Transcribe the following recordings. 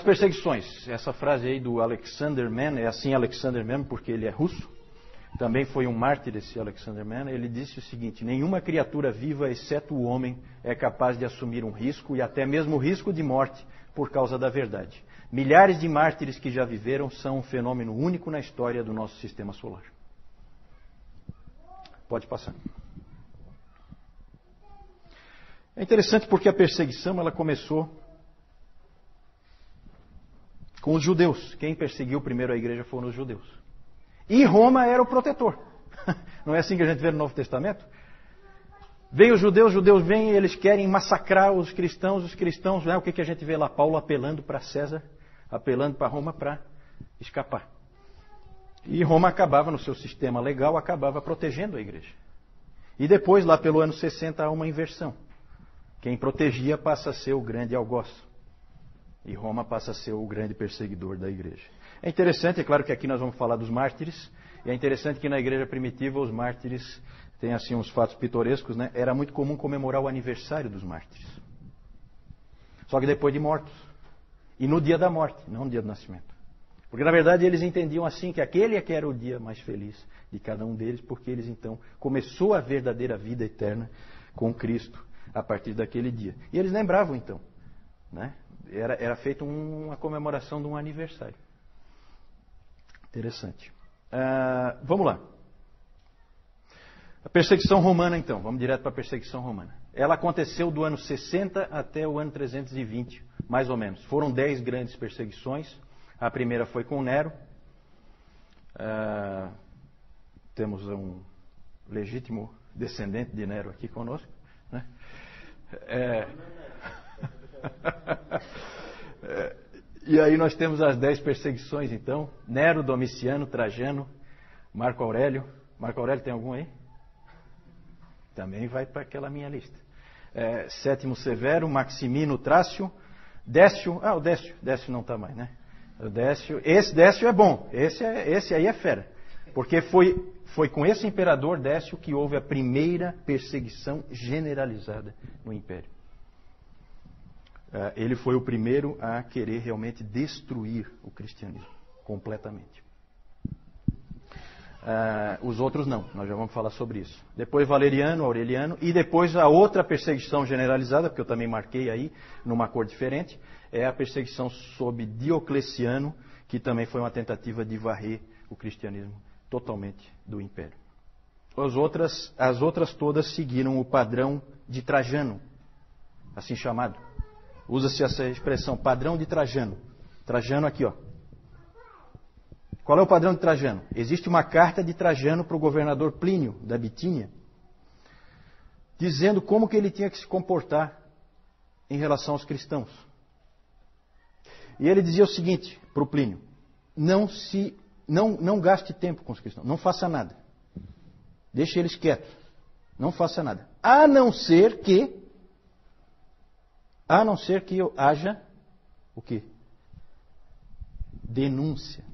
perseguições. Essa frase aí do Alexander Mann, é assim Alexander Mann porque ele é russo. Também foi um mártir esse Alexander Mann. Ele disse o seguinte: nenhuma criatura viva, exceto o homem, é capaz de assumir um risco, e até mesmo o risco de morte, por causa da verdade. Milhares de mártires que já viveram são um fenômeno único na história do nosso sistema solar. Pode passar. É interessante porque a perseguição ela começou com os judeus. Quem perseguiu primeiro a igreja foram os judeus. E Roma era o protetor. Não é assim que a gente vê no Novo Testamento? Vem os judeus vêm e eles querem massacrar os cristãos, o que a gente vê lá? Paulo apelando para César, apelando para Roma para escapar. E Roma acabava, no seu sistema legal, acabava protegendo a igreja. E depois, lá pelo ano 60, há uma inversão. Quem protegia passa a ser o grande algoz. E Roma passa a ser o grande perseguidor da igreja. É interessante, é claro que aqui nós vamos falar dos mártires, e é interessante que na igreja primitiva os mártires têm assim uns fatos pitorescos, né? Era muito comum comemorar o aniversário dos mártires. Só que depois de mortos. E no dia da morte, não no dia do nascimento. Porque na verdade eles entendiam assim que aquele é que era o dia mais feliz de cada um deles, porque eles então começou a verdadeira vida eterna com Cristo a partir daquele dia. E eles lembravam então, né? Era feita uma comemoração de um aniversário. Interessante. Vamos lá. A perseguição romana, então. Vamos direto para a perseguição romana. Ela aconteceu do ano 60 até o ano 320, mais ou menos. Foram 10 grandes perseguições. A primeira foi com Nero. Temos um legítimo descendente de Nero aqui conosco, né? E aí nós temos as 10 perseguições, então. Nero, Domiciano, Trajano, Marco Aurélio. Marco Aurélio tem algum aí? Também vai para aquela minha lista. Sétimo Severo, Maximino, Trácio, Décio. O Décio não está mais, né? O Décio. Esse Décio é bom. Esse aí é fera. Porque foi com esse imperador Décio que houve a primeira perseguição generalizada no Império. Ele foi o primeiro a querer realmente destruir o cristianismo completamente. Os outros não, nós já vamos falar sobre isso. Depois Valeriano, Aureliano, e depois a outra perseguição generalizada, porque eu também marquei aí, numa cor diferente, é a perseguição sob Diocleciano, que também foi uma tentativa de varrer o cristianismo totalmente do império. As outras todas seguiram o padrão de Trajano, assim chamado. Usa-se essa expressão, padrão de Trajano. Trajano aqui, ó. Qual é o padrão de Trajano? Existe uma carta de Trajano para o governador Plínio, da Bitínia, dizendo como que ele tinha que se comportar em relação aos cristãos. E ele dizia o seguinte para o Plínio: não gaste tempo com os cristãos, não faça nada. Deixe eles quietos, não faça nada. A não ser que haja o quê? Denúncia.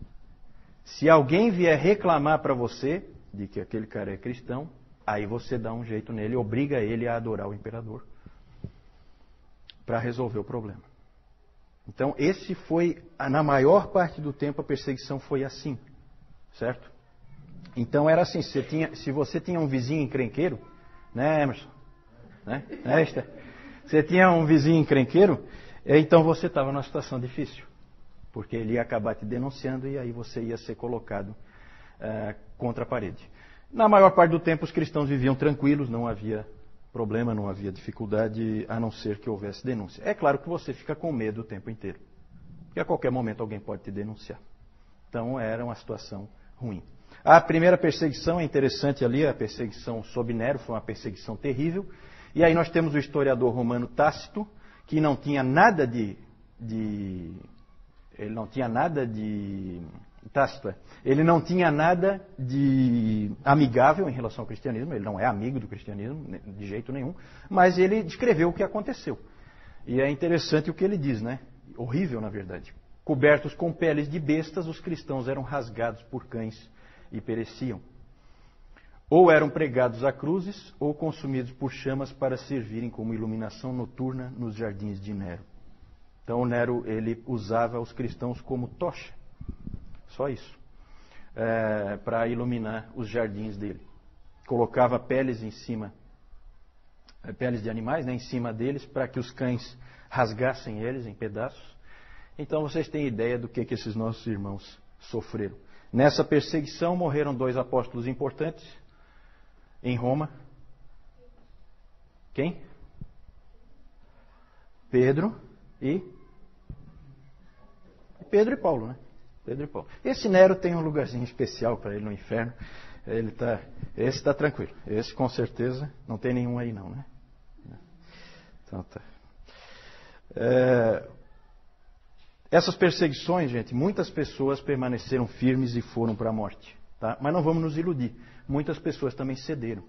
Se alguém vier reclamar para você de que aquele cara é cristão, aí você dá um jeito nele, obriga ele a adorar o imperador para resolver o problema. Então, esse foi, na maior parte do tempo, a perseguição foi assim, certo? Então era assim, se você tinha um vizinho encrenqueiro, né, Emerson? Né? Você tinha um vizinho encrenqueiro, então você estava numa situação difícil. Porque ele ia acabar te denunciando e aí você ia ser colocado contra a parede. Na maior parte do tempo os cristãos viviam tranquilos, não havia problema, não havia dificuldade, a não ser que houvesse denúncia. É claro que você fica com medo o tempo inteiro. Porque a qualquer momento alguém pode te denunciar. Então era uma situação ruim. A primeira perseguição é interessante ali, a perseguição sob Nero, foi uma perseguição terrível. E aí nós temos o historiador romano Tácito, que não tinha nada de amigável em relação ao cristianismo, ele não é amigo do cristianismo, de jeito nenhum, mas ele descreveu o que aconteceu. E é interessante o que ele diz, né? Horrível, na verdade. Cobertos com peles de bestas, os cristãos eram rasgados por cães e pereciam. Ou eram pregados a cruzes, ou consumidos por chamas para servirem como iluminação noturna nos jardins de Nero. Então o Nero, ele usava os cristãos como tocha, só isso, para iluminar os jardins dele. Colocava peles em cima, peles de animais, né, em cima deles, para que os cães rasgassem eles em pedaços. Então vocês têm ideia do que esses nossos irmãos sofreram. Nessa perseguição morreram 2 apóstolos importantes em Roma. Quem? Pedro e Paulo, né? Pedro e Paulo. Esse Nero tem um lugarzinho especial para ele no inferno. Esse está tranquilo. Esse com certeza não tem nenhum aí não, né? Então tá. Essas perseguições, gente, muitas pessoas permaneceram firmes e foram para a morte. Tá? Mas não vamos nos iludir. Muitas pessoas também cederam.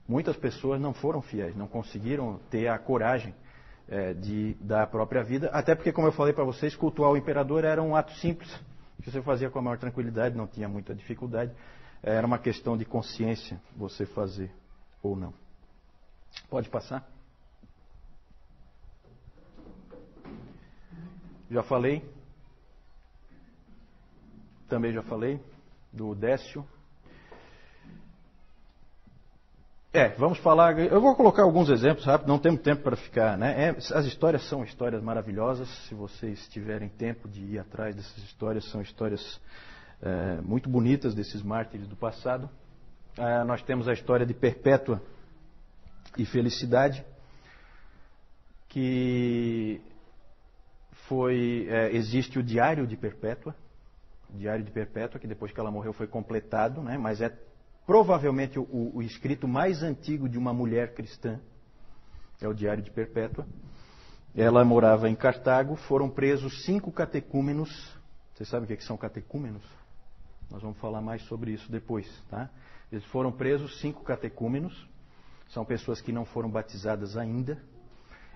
Muitas pessoas não foram fiéis, não conseguiram ter a coragem de dar a própria vida. Até porque, como eu falei para vocês, cultuar o imperador era um ato simples, que você fazia com a maior tranquilidade, não tinha muita dificuldade. Era uma questão de consciência você fazer ou não. Pode passar. Já falei. Também já falei do Décio. Vamos falar. Eu vou colocar alguns exemplos rápido, não temos tempo para ficar, né? As histórias são histórias maravilhosas. Se vocês tiverem tempo de ir atrás dessas histórias, são histórias muito bonitas desses mártires do passado. Nós temos a história de Perpétua e Felicidade, que existe o Diário de Perpétua. O Diário de Perpétua, que depois que ela morreu foi completado, né? Mas é provavelmente o escrito mais antigo de uma mulher cristã. É o Diário de Perpétua. Ela morava em Cartago. Foram presos 5 catecúmenos. Vocês sabem o que são catecúmenos? Nós vamos falar mais sobre isso depois, tá? Eles foram presos 5 catecúmenos. São pessoas que não foram batizadas ainda.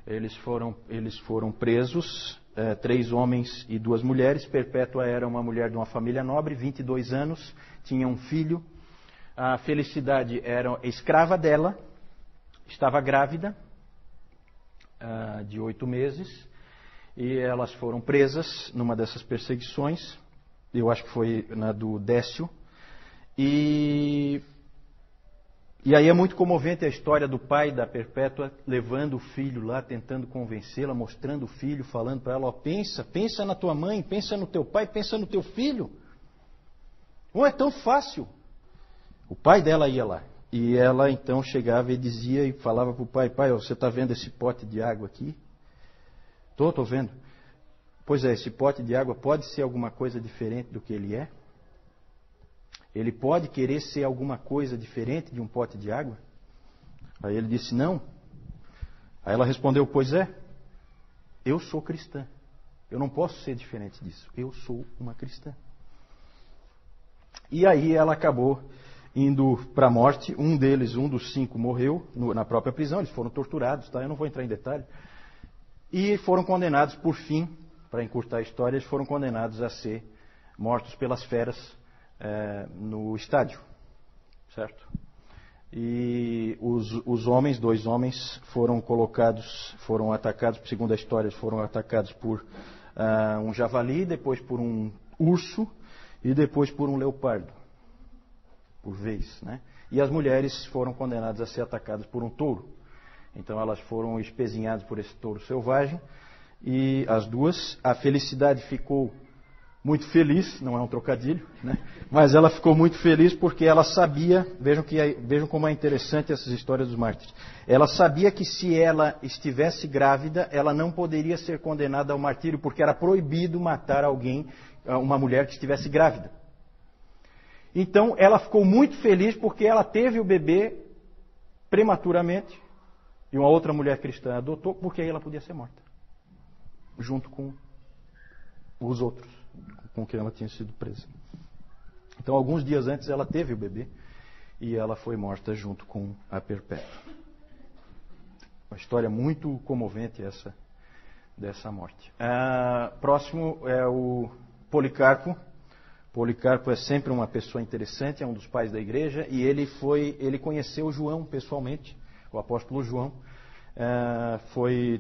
Eles foram presos, 3 homens e 2 mulheres. Perpétua era uma mulher de uma família nobre, 22 anos, tinha um filho. A Felicidade era escrava dela, estava grávida de 8 meses, e elas foram presas numa dessas perseguições. Eu acho que foi na do Décio. E aí é muito comovente a história do pai da Perpétua levando o filho lá, tentando convencê-la, mostrando o filho, falando para ela, ó, pensa na tua mãe, pensa no teu pai, pensa no teu filho. Não é tão fácil. O pai dela ia lá. E ela então chegava e dizia e falava para o pai, ó, você está vendo esse pote de água aqui? Estou vendo. Pois é, esse pote de água pode ser alguma coisa diferente do que ele é? Ele pode querer ser alguma coisa diferente de um pote de água? Aí ele disse, não. Aí ela respondeu, pois é, eu sou cristã. Eu não posso ser diferente disso. Eu sou uma cristã. E aí ela acabou indo para a morte. Um dos 5 morreu na própria prisão. Eles foram torturados, tá? Eu não vou entrar em detalhe. E foram condenados, por fim, para encurtar a história, eles foram condenados a ser mortos pelas feras no estádio, certo? E os homens, 2 homens, foram atacados, segundo a história, foram atacados por um javali, depois por um urso e depois por um leopardo, por vez, né? E as mulheres foram condenadas a ser atacadas por um touro. Então elas foram espezinhadas por esse touro selvagem, e as 2, a Felicidade ficou muito feliz, não é um trocadilho, né? Mas ela ficou muito feliz porque ela sabia, vejam como é interessante essas histórias dos mártires. Ela sabia que se ela estivesse grávida, ela não poderia ser condenada ao martírio, porque era proibido matar alguém, uma mulher que estivesse grávida. Então ela ficou muito feliz porque ela teve o bebê prematuramente, e uma outra mulher cristã adotou, porque aí ela podia ser morta, junto com os outros com quem ela tinha sido presa. Então, alguns dias antes, ela teve o bebê e ela foi morta junto com a Perpétua. Uma história muito comovente essa dessa morte. Próximo é o Policarpo. Policarpo é sempre uma pessoa interessante, é um dos pais da igreja, e ele conheceu João pessoalmente, o apóstolo João.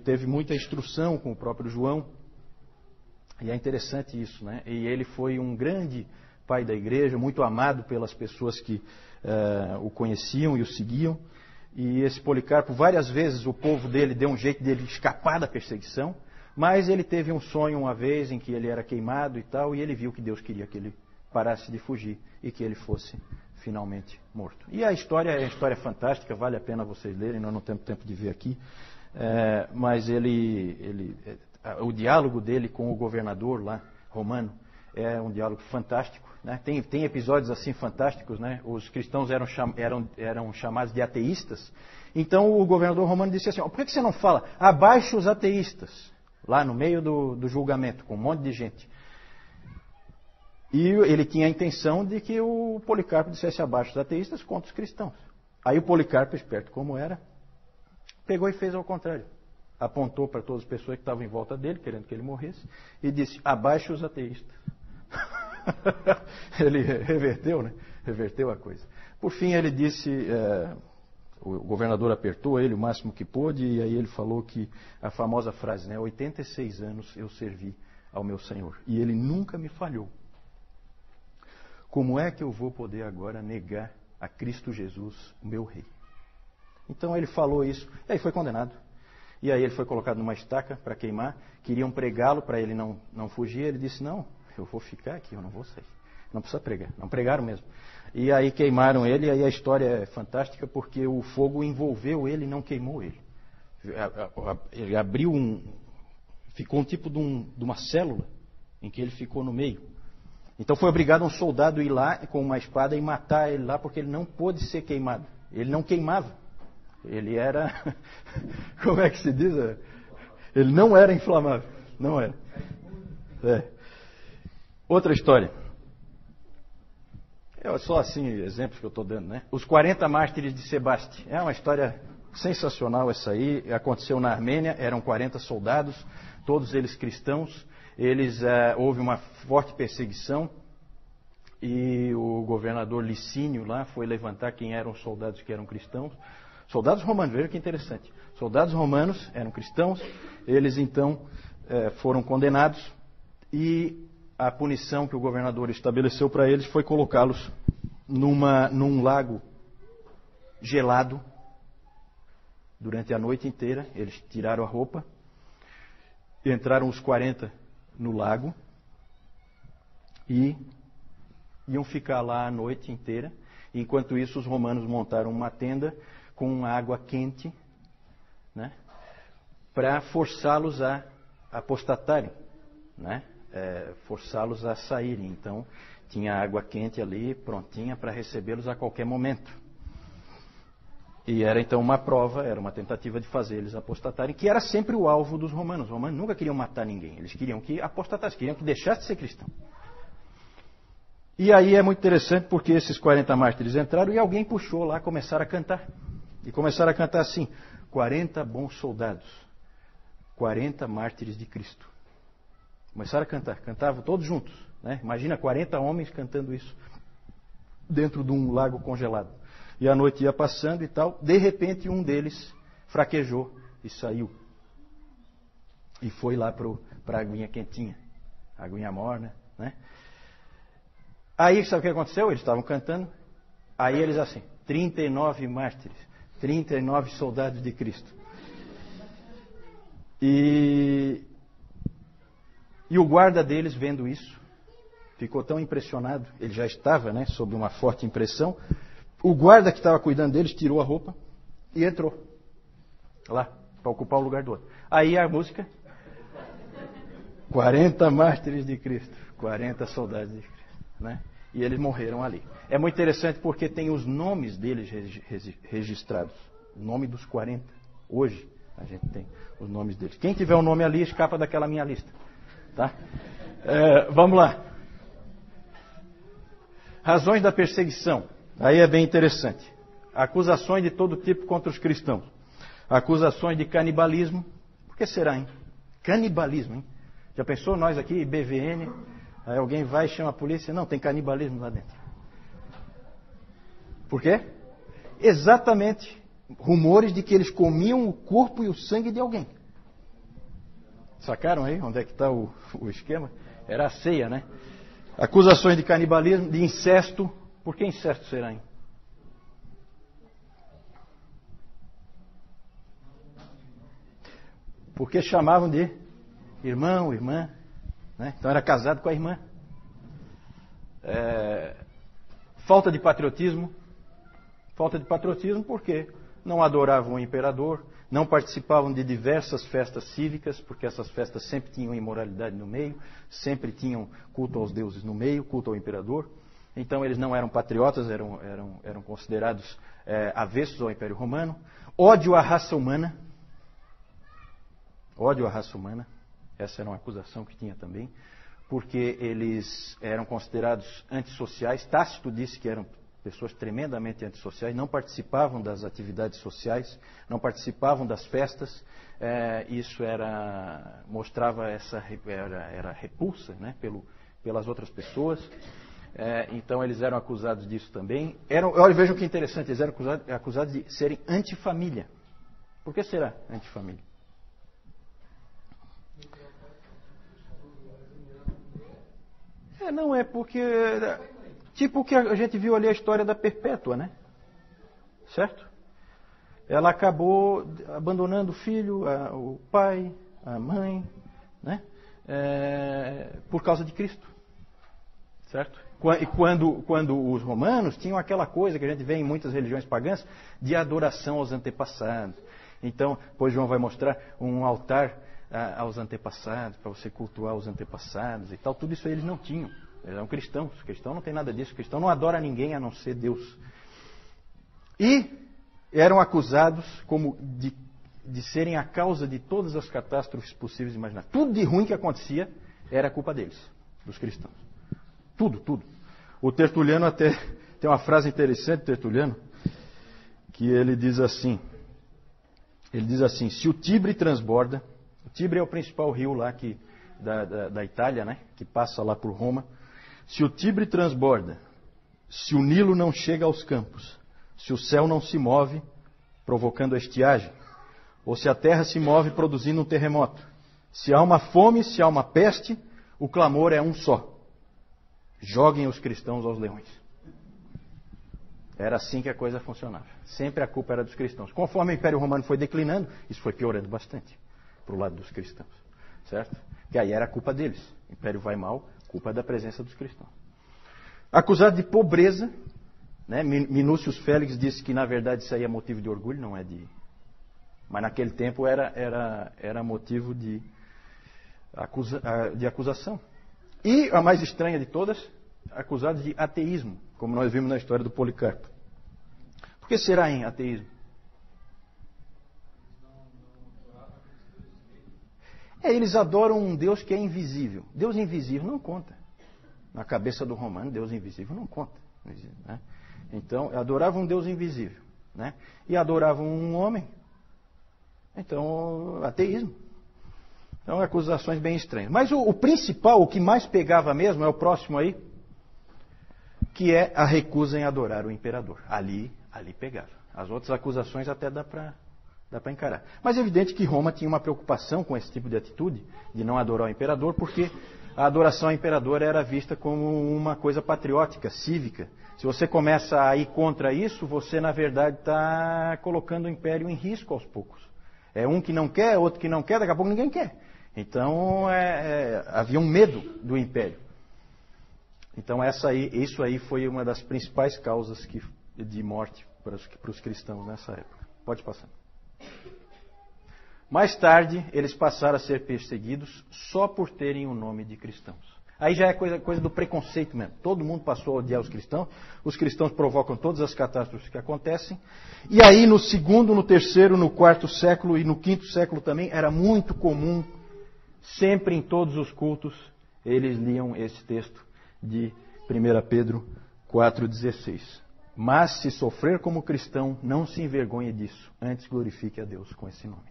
teve muita instrução com o próprio João. E é interessante isso, né? E ele foi um grande pai da igreja, muito amado pelas pessoas que o conheciam e o seguiam. E esse Policarpo, várias vezes o povo dele deu um jeito dele escapar da perseguição, mas ele teve um sonho uma vez em que ele era queimado e tal, e ele viu que Deus queria que ele parasse de fugir e que ele fosse finalmente morto. E a história é uma história fantástica, vale a pena vocês lerem, nós não temos tempo de ver aqui, mas o diálogo dele com o governador lá, romano, é um diálogo fantástico. Né? Tem episódios assim fantásticos, né? Os cristãos eram chamados de ateístas. Então o governador romano disse assim: por que você não fala abaixo os ateístas? Lá no meio do julgamento, com um monte de gente. E ele tinha a intenção de que o Policarpo dissesse abaixo os ateístas contra os cristãos. Aí o Policarpo, esperto como era, pegou e fez ao contrário. Apontou para todas as pessoas que estavam em volta dele, querendo que ele morresse, e disse: abaixo os ateístas. Ele reverteu, né? Reverteu a coisa. Por fim, ele disse, o governador apertou ele o máximo que pôde, e aí ele falou que a famosa frase, né? 86 anos eu servi ao meu Senhor, e ele nunca me falhou. Como é que eu vou poder agora negar a Cristo Jesus, o meu rei? Então ele falou isso, e aí foi condenado. E aí ele foi colocado numa estaca para queimar, queriam pregá-lo para ele não fugir, ele disse: não, eu vou ficar aqui, eu não vou sair. Não precisa pregar. Não pregaram mesmo. E aí queimaram ele, e aí a história é fantástica porque o fogo envolveu ele e não queimou ele. Ele abriu ficou um tipo de uma célula em que ele ficou no meio. Então foi obrigado um soldado a ir lá com uma espada e matar ele lá, porque ele não pôde ser queimado. Ele não queimava. Ele era... Como é que se diz? Ele não era inflamável. Não era. Outra história. É só assim, exemplos que eu estou dando, né? Os 40 mártires de Sebaste. É uma história sensacional essa aí. Aconteceu na Armênia, eram 40 soldados, todos eles cristãos. Houve uma forte perseguição e o governador Licínio lá foi levantar quem eram os soldados que eram cristãos. Soldados romanos, veja que interessante. Soldados romanos eram cristãos, eles então foram condenados e a punição que o governador estabeleceu para eles foi colocá-los num lago gelado durante a noite inteira. Eles tiraram a roupa, entraram os 40 no lago e iam ficar lá a noite inteira. Enquanto isso, os romanos montaram uma tenda com água quente, né, para forçá-los a apostatarem, né, forçá-los a saírem. Então, tinha água quente ali, prontinha para recebê-los a qualquer momento. E era então uma prova, era uma tentativa de fazer eles apostatarem, que era sempre o alvo dos romanos. Os romanos nunca queriam matar ninguém, eles queriam que apostatassem, queriam que deixasse de ser cristão. E aí é muito interessante porque esses 40 mártires entraram e alguém puxou lá, começaram a cantar. E começaram a cantar assim: 40 bons soldados, 40 mártires de Cristo. Começaram a cantar, cantavam todos juntos, né? Imagina 40 homens cantando isso dentro de um lago congelado. E a noite ia passando e tal, de repente um deles fraquejou e saiu. E foi lá para a aguinha quentinha, a aguinha morna, né? Aí sabe o que aconteceu? Eles estavam cantando, aí eles assim: 39 mártires, 39 soldados de Cristo. E o guarda deles, vendo isso, ficou tão impressionado, ele já estava, né, sob uma forte impressão. O guarda que estava cuidando deles tirou a roupa e entrou lá, para ocupar o lugar do outro. Aí a música: 40 mártires de Cristo, 40 soldados de Cristo, né? E eles morreram ali. É muito interessante porque tem os nomes deles registrados. O nome dos 40. Hoje a gente tem os nomes deles. Quem tiver o nome ali, escapa daquela minha lista. Tá? Vamos lá. Razões da perseguição. Aí é bem interessante. Acusações de todo tipo contra os cristãos. Acusações de canibalismo. Por que será, hein? Canibalismo, hein? Já pensou nós aqui, BVN, aí alguém vai e chama a polícia? Não, tem canibalismo lá dentro. Por quê? Exatamente rumores de que eles comiam o corpo e o sangue de alguém. Sacaram aí onde é que está o esquema? Era a ceia, né? Acusações de canibalismo, de incesto. Por que incesto será, hein? Porque chamavam de irmão, irmã, né? Então era casado com a irmã. Falta de patriotismo. Falta de patriotismo porque não adoravam o imperador, não participavam de diversas festas cívicas, porque essas festas sempre tinham imoralidade no meio, sempre tinham culto aos deuses no meio, culto ao imperador. Então eles não eram patriotas, eram considerados avessos ao Império Romano. Ódio à raça humana. Ódio à raça humana. Essa era uma acusação que tinha também, porque eles eram considerados antissociais. Tácito disse que eram pessoas tremendamente antissociais, não participavam das atividades sociais, não participavam das festas. Isso mostrava era repulsa, né, pelas outras pessoas. Então eles eram acusados disso também. Olha, vejam que interessante, eles eram acusados de serem antifamília. Por que será antifamília? Não é porque... Tipo o que a gente viu ali a história da Perpétua, né? Certo? Ela acabou abandonando o filho, o pai, a mãe, né? Por causa de Cristo. Certo? E quando os romanos tinham aquela coisa que a gente vê em muitas religiões pagãs, de adoração aos antepassados. Então, depois João vai mostrar um altar aos antepassados, para você cultuar os antepassados e tal. Tudo isso eles não tinham. Eles eram cristãos. O cristão não tem nada disso. O cristão não adora ninguém a não ser Deus. E eram acusados como de serem a causa de todas as catástrofes possíveis e imagináveis. Tudo de ruim que acontecia era culpa deles, dos cristãos. Tudo. O Tertuliano até tem uma frase interessante, Tertuliano, que ele diz assim, se o Tibre transborda, o Tibre é o principal rio lá da Itália, né, que passa lá por Roma. Se o Tibre transborda, se o Nilo não chega aos campos, se o céu não se move, provocando a estiagem, ou se a terra se move produzindo um terremoto, se há uma fome, se há uma peste, o clamor é um só: joguem os cristãos aos leões. Era assim que a coisa funcionava. Sempre a culpa era dos cristãos. Conforme o Império Romano foi declinando, isso foi piorando bastante para o lado dos cristãos. Certo? Que aí era a culpa deles. O Império vai mal, culpa da presença dos cristãos. Acusado de pobreza, né? Minúcius Félix disse que na verdade isso aí é motivo de orgulho, não é de... Mas naquele tempo era motivo de acusação. E a mais estranha de todas, acusado de ateísmo, como nós vimos na história do Policarpo. Por que será em ateísmo? Eles adoram um Deus que é invisível. Deus invisível não conta. Na cabeça do romano, Deus invisível não conta. Né? Então, adoravam um Deus invisível. Né? E adoravam um homem. Então, ateísmo. Então, acusações bem estranhas. Mas o principal, o que mais pegava mesmo, é o próximo aí, que é a recusa em adorar o imperador. Ali pegava. As outras acusações até dá para encarar. Mas é evidente que Roma tinha uma preocupação com esse tipo de atitude, de não adorar o imperador, porque a adoração ao imperador era vista como uma coisa patriótica, cívica. Se você começa a ir contra isso, você, na verdade, está colocando o império em risco aos poucos. É um que não quer, outro que não quer, daqui a pouco ninguém quer. Então, havia um medo do império. Então, isso aí foi uma das principais causas de morte para os cristãos nessa época. Pode passar. Mais tarde, eles passaram a ser perseguidos só por terem o nome de cristãos. Aí já é coisa do preconceito mesmo. Todo mundo passou a odiar os cristãos provocam todas as catástrofes que acontecem. E aí no segundo, no terceiro, no quarto século e no quinto século também, era muito comum, sempre em todos os cultos, eles liam esse texto de 1 Pedro 4,16. Mas se sofrer como cristão, não se envergonhe disso, antes glorifique a Deus com esse nome.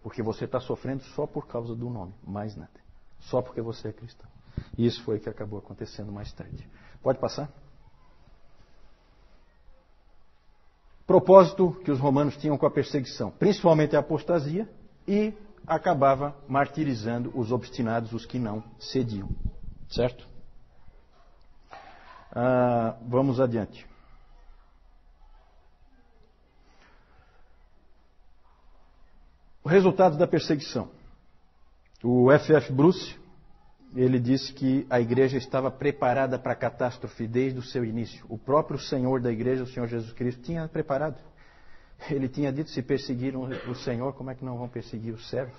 Porque você está sofrendo só por causa do nome, mais nada. Só porque você é cristão. E isso foi o que acabou acontecendo mais tarde. Pode passar? propósito que os romanos tinham com a perseguição, principalmente a apostasia, e acabava martirizando os obstinados, os que não cediam. Certo? Vamos adiante. O resultado da perseguição. O F.F. Bruce, ele disse que a igreja estava preparada para a catástrofe desde o seu início. O próprio Senhor da igreja, o Senhor Jesus Cristo, tinha preparado. Ele tinha dito, se perseguiram o Senhor, como é que não vão perseguir os servos?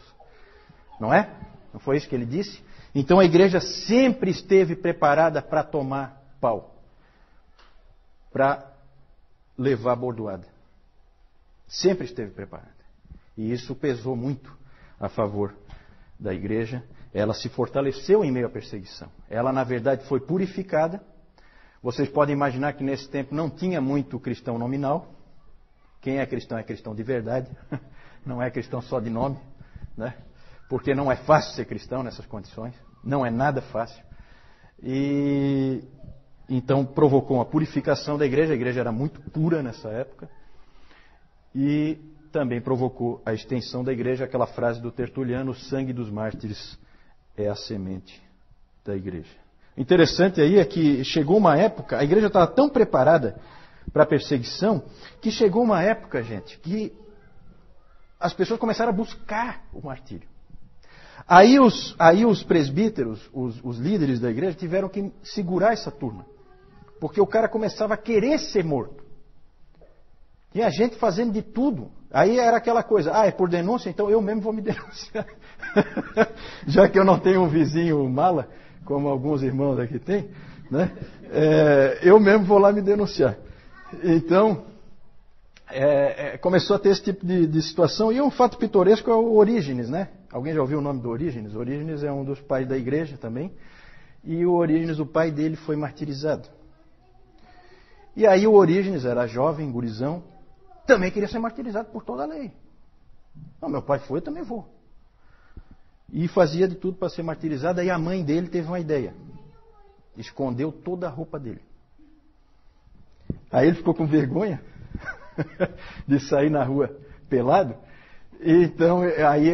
Não é? Não foi isso que ele disse? Então a igreja sempre esteve preparada para tomar pau. Para levar a bordoada. Sempre esteve preparada. E isso pesou muito a favor da igreja. Ela se fortaleceu em meio à perseguição. Ela, na verdade, foi purificada. Vocês podem imaginar que nesse tempo não tinha muito cristão nominal. Quem é cristão de verdade. Não é cristão só de nome, né? Porque não é fácil ser cristão nessas condições. Não é nada fácil. E então provocou uma purificação da igreja. A igreja era muito pura nessa época. E também provocou a extensão da igreja, aquela frase do Tertuliano, o sangue dos mártires é a semente da igreja. O interessante aí é que chegou uma época, a igreja estava tão preparada para a perseguição, que chegou uma época, gente, que as pessoas começaram a buscar o martírio. Aí os presbíteros, os líderes da igreja, tiveram que segurar essa turma. Porque o cara começava a querer ser morto. Tinha gente fazendo de tudo. Aí era aquela coisa, é por denúncia, então eu mesmo vou me denunciar. Já que eu não tenho um vizinho mala, como alguns irmãos aqui têm, né? Eu mesmo vou lá me denunciar. Então, começou a ter esse tipo de situação. E um fato pitoresco é o Orígenes, né? Alguém já ouviu o nome do Orígenes? Orígenes é um dos pais da igreja também. E o Orígenes, o pai dele, foi martirizado. E aí o Orígenes era jovem, gurizão, também queria ser martirizado por toda a lei. Não, meu pai foi, eu também vou. E fazia de tudo para ser martirizado. Aí a mãe dele teve uma ideia. Escondeu toda a roupa dele. Aí ele ficou com vergonha de sair na rua pelado. Então aí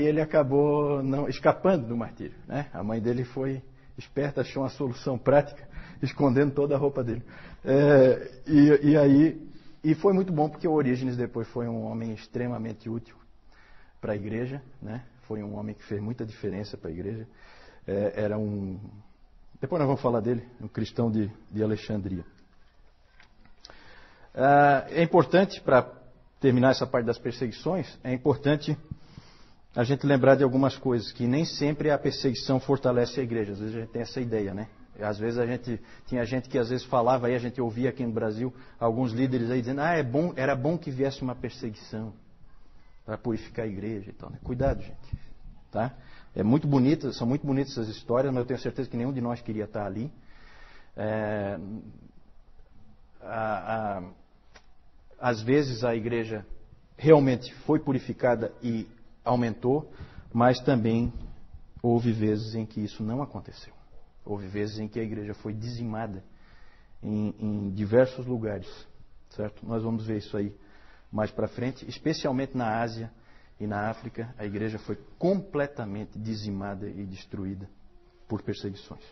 ele acabou escapando do martírio, né? A mãe dele foi esperta, achou uma solução prática, escondendo toda a roupa dele. E foi muito bom, porque o Orígenes depois foi um homem extremamente útil para a igreja, né? Foi um homem que fez muita diferença para a igreja. Depois nós vamos falar dele, um cristão de Alexandria. É importante, para terminar essa parte das perseguições, é importante a gente lembrar de algumas coisas, que nem sempre a perseguição fortalece a igreja. Às vezes a gente tem essa ideia, né? Às vezes tinha gente que às vezes falava, aí a gente ouvia aqui no Brasil, alguns líderes aí dizendo, era bom que viesse uma perseguição para purificar a igreja e tal, né? Cuidado, gente. Tá? São muito bonitas essas histórias, mas eu tenho certeza que nenhum de nós queria estar ali. Às vezes a igreja realmente foi purificada e aumentou, mas também houve vezes em que isso não aconteceu. Houve vezes em que a igreja foi dizimada em diversos lugares, certo? Nós vamos ver isso aí mais para frente, especialmente na Ásia e na África, a igreja foi completamente dizimada e destruída por perseguições.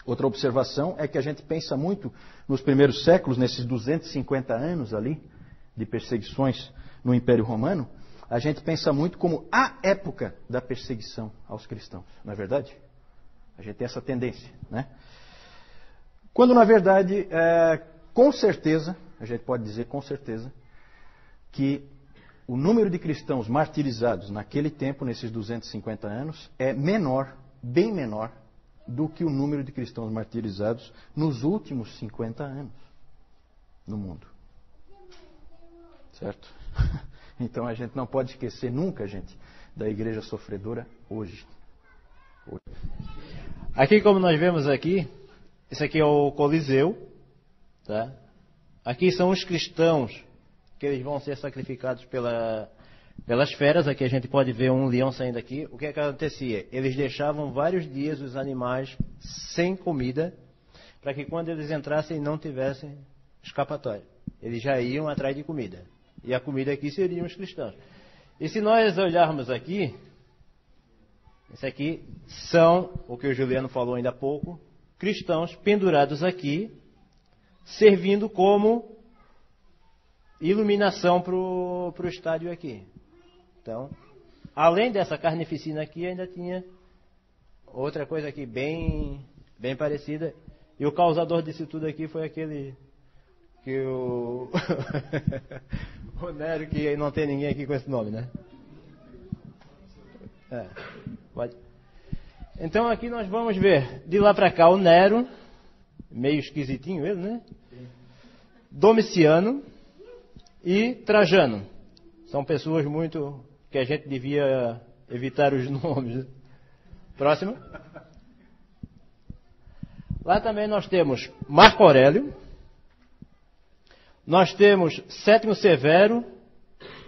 Outra observação é que a gente pensa muito nos primeiros séculos, nesses 250 anos ali de perseguições no Império Romano, a gente pensa muito como a época da perseguição aos cristãos, não é verdade? A gente tem essa tendência, né? Quando, na verdade, com certeza, a gente pode dizer com certeza, que o número de cristãos martirizados naquele tempo, nesses 250 anos, é menor, bem menor, do que o número de cristãos martirizados nos últimos 50 anos no mundo. Certo? Então a gente não pode esquecer nunca, gente, da igreja sofredora hoje. Aqui, como nós vemos aqui, esse aqui é o Coliseu, tá? Aqui são os cristãos que eles vão ser sacrificados pelas feras. Aqui a gente pode ver um leão saindo aqui. O que acontecia? Eles deixavam vários dias os animais sem comida, para que quando eles entrassem não tivessem escapatória. Eles já iam atrás de comida. E a comida aqui seriam os cristãos. E se nós olharmos aqui, esse aqui são, o que o Juliano falou ainda há pouco, cristãos pendurados aqui, servindo como iluminação para o estádio aqui. Então, além dessa carnificina aqui, ainda tinha outra coisa aqui bem parecida. E o causador disso tudo aqui foi aquele que o o Nero, que não tem ninguém aqui com esse nome, né? Pode. Então aqui nós vamos ver, de lá para cá, o Nero, meio esquisitinho ele, né? Domiciano e Trajano. São pessoas muito que a gente devia evitar os nomes. Próximo. Lá também nós temos Marco Aurélio, nós temos Sétimo Severo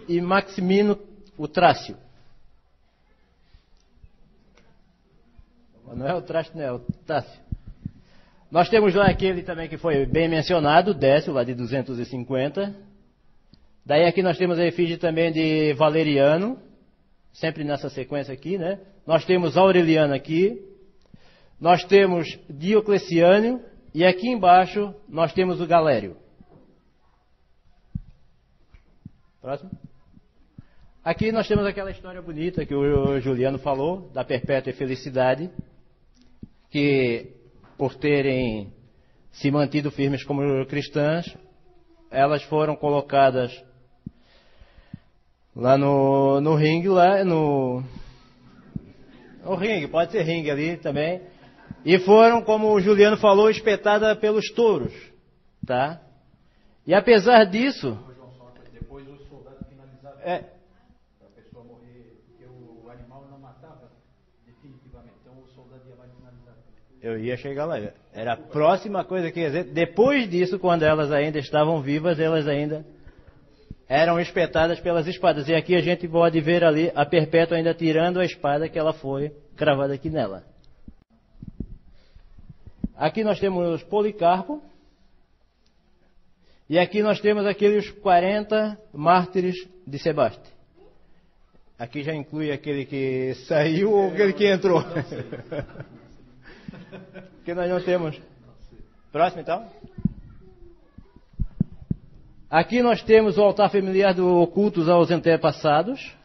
e Maximino o Trácio. Não é o Trácio, não é o Tácio. Nós temos lá aquele também que foi bem mencionado, Décio, lá de 250. Daí aqui nós temos a efígie também de Valeriano, sempre nessa sequência aqui, né? Nós temos Aureliano aqui. Nós temos Diocleciano e aqui embaixo nós temos o Galério. Próximo. Aqui nós temos aquela história bonita que o Juliano falou, da perpétua felicidade, que por terem se mantido firmes como cristãs, elas foram colocadas lá no ringue, lá no ringue, pode ser ringue ali também. E foram, como o Juliano falou, espetadas pelos touros, tá? E apesar disso... Depois os soldados finalizavam. A pessoa morrer, porque o animal não matava definitivamente. Então o soldado ia lá e finalizava. Eu ia chegar lá. Era a próxima coisa que ia dizer. Depois disso, quando elas ainda estavam vivas, elas ainda eram espetadas pelas espadas. E aqui a gente pode ver ali a Perpétua ainda tirando a espada que ela foi cravada aqui nela. Aqui nós temos Policarpo. E aqui nós temos aqueles 40 mártires de Sebaste. Aqui já inclui aquele que saiu ou aquele que entrou. Aqui nós não temos. Próximo então. Aqui nós temos o altar familiar do cultos aos antepassados.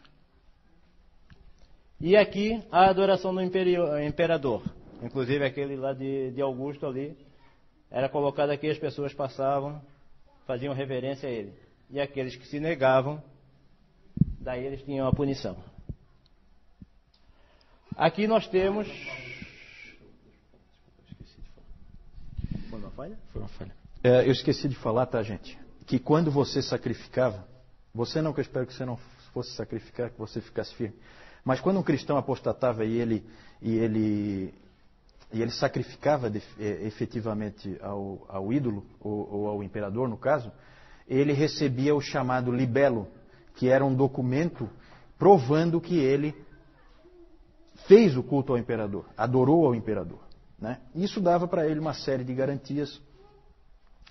E aqui a adoração do imperador. Inclusive aquele lá de Augusto ali. Era colocado aqui, as pessoas passavam, faziam reverência a ele. E aqueles que se negavam, daí eles tinham a punição. Aqui nós temos... Foi uma falha? Foi uma falha. Eu esqueci de falar, tá, gente? Que quando você sacrificava, você não, que eu espero que você não fosse sacrificar, que você ficasse firme. Mas quando um cristão apostatava e ele sacrificava efetivamente ao ídolo, ou ao imperador, no caso, ele recebia o chamado libelo, que era um documento provando que ele fez o culto ao imperador, adorou ao imperador, né? Isso dava para ele uma série de garantias,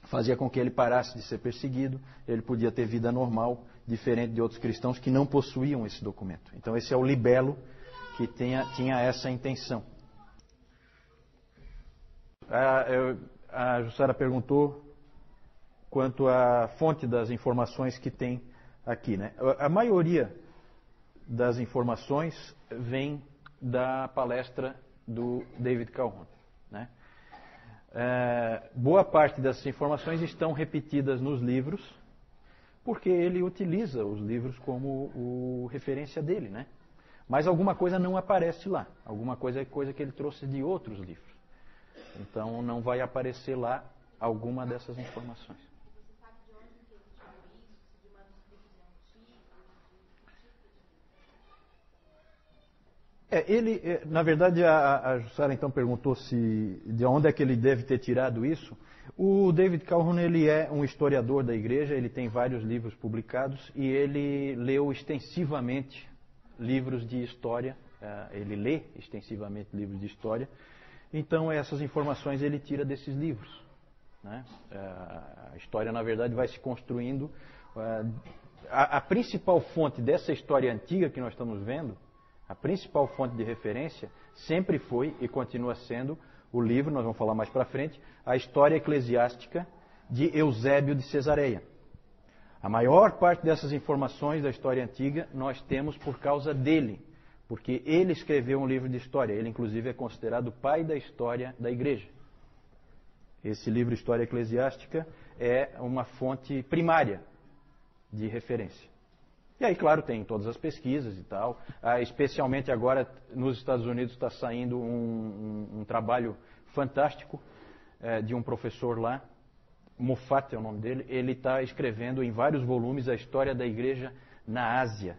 fazia com que ele parasse de ser perseguido, ele podia ter vida normal, diferente de outros cristãos que não possuíam esse documento. Então esse é o libelo que tinha essa intenção. A Jussara perguntou quanto à fonte das informações que tem aqui, né? A maioria das informações vem da palestra do David Calhoun, né? Boa parte dessas informações estão repetidas nos livros, porque ele utiliza os livros como referência dele, né? Mas alguma coisa não aparece lá, alguma coisa é coisa que ele trouxe de outros livros. Então não vai aparecer lá alguma dessas informações. Na verdade, a Jussara então perguntou de onde é que ele deve ter tirado isso. O David Calhoun, ele é um historiador da igreja, ele tem vários livros publicados e ele leu extensivamente livros de história, ele lê extensivamente livros de história. Então essas informações ele tira desses livros. né? A história, na verdade, vai se construindo. A principal fonte dessa história antiga que nós estamos vendo, a principal fonte de referência, sempre foi e continua sendo o livro, nós vamos falar mais para frente, a História Eclesiástica de Eusébio de Cesareia. A maior parte dessas informações da história antiga nós temos por causa dele, porque ele escreveu um livro de história. Ele, inclusive, é considerado o pai da história da igreja. Esse livro, História Eclesiástica, é uma fonte primária de referência. E aí, claro, tem todas as pesquisas e tal. Especialmente agora, nos Estados Unidos, está saindo um trabalho fantástico de um professor lá, Moffat é o nome dele. Ele está escrevendo em vários volumes a história da igreja na Ásia.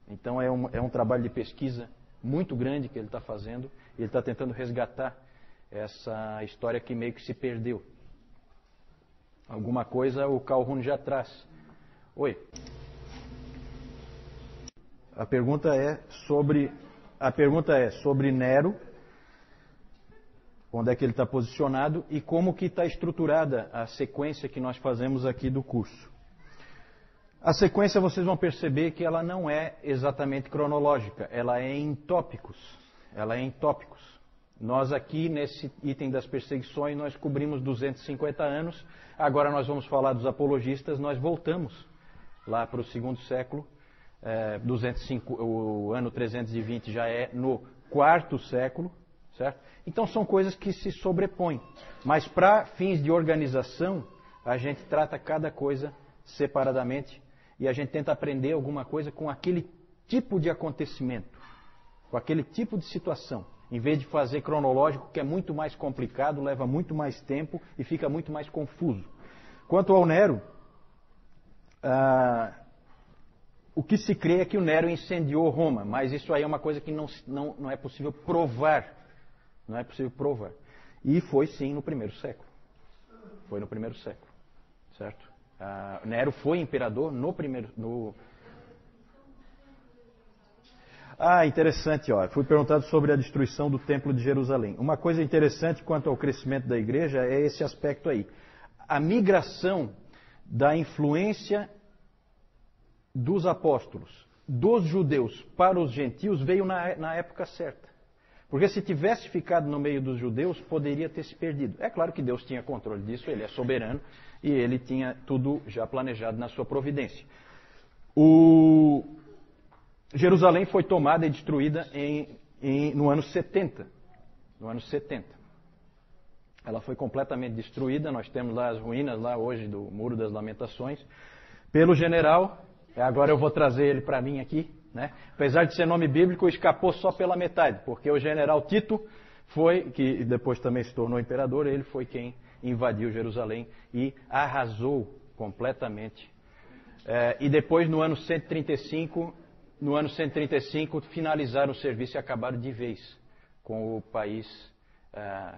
Então é um trabalho de pesquisa muito grande que ele está fazendo. Ele está tentando resgatar essa história que meio que se perdeu. Alguma coisa o Calhoun já traz. Oi. A pergunta é sobre Nero, onde é que ele está posicionado e como que está estruturada a sequência que nós fazemos aqui do curso. A sequência, vocês vão perceber que ela não é exatamente cronológica, ela é em tópicos. Nós aqui, nesse item das perseguições, nós cobrimos 250 anos, agora nós vamos falar dos apologistas, nós voltamos lá para o segundo século, 205, o ano 320 já é no quarto século, certo? Então são coisas que se sobrepõem, mas para fins de organização, a gente trata cada coisa separadamente e a gente tenta aprender alguma coisa com aquele tipo de acontecimento, com aquele tipo de situação, em vez de fazer cronológico, que é muito mais complicado, leva muito mais tempo e fica muito mais confuso. Quanto ao Nero, o que se crê é que o Nero incendiou Roma, mas isso aí é uma coisa que não é possível provar. Não é possível provar. E foi sim no primeiro século. Foi no primeiro século. Certo? Nero foi imperador no primeiro... interessante. Fui perguntado sobre a destruição do Templo de Jerusalém. Uma coisa interessante quanto ao crescimento da igreja é esse aspecto aí. A migração da influência dos apóstolos, dos judeus para os gentios, veio na época certa. Porque se tivesse ficado no meio dos judeus, poderia ter se perdido. É claro que Deus tinha controle disso, Ele é soberano e Ele tinha tudo já planejado na sua providência. Jerusalém foi tomada e destruída no ano 70. No ano 70. Ela foi completamente destruída, nós temos lá as ruínas lá hoje do Muro das Lamentações, pelo general, agora eu vou trazer ele para mim aqui, né? Apesar de ser nome bíblico, escapou só pela metade, porque o general Tito que depois também se tornou imperador, ele foi quem invadiu Jerusalém e arrasou completamente. E depois, no ano 135, finalizaram o serviço e acabaram de vez com o país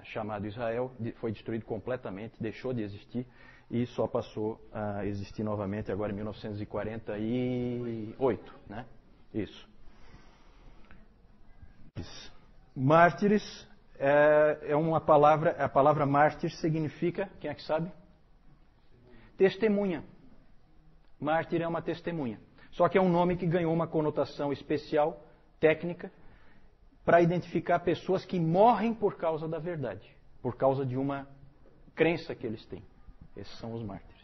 chamado Israel. Foi destruído completamente, deixou de existir e só passou a existir novamente agora em 1948, né? Isso. Mártires é uma palavra, a palavra mártir significa, quem é que sabe? Testemunha. Mártir é uma testemunha. Só que é um nome que ganhou uma conotação especial, técnica, para identificar pessoas que morrem por causa da verdade, por causa de uma crença que eles têm. Esses são os mártires.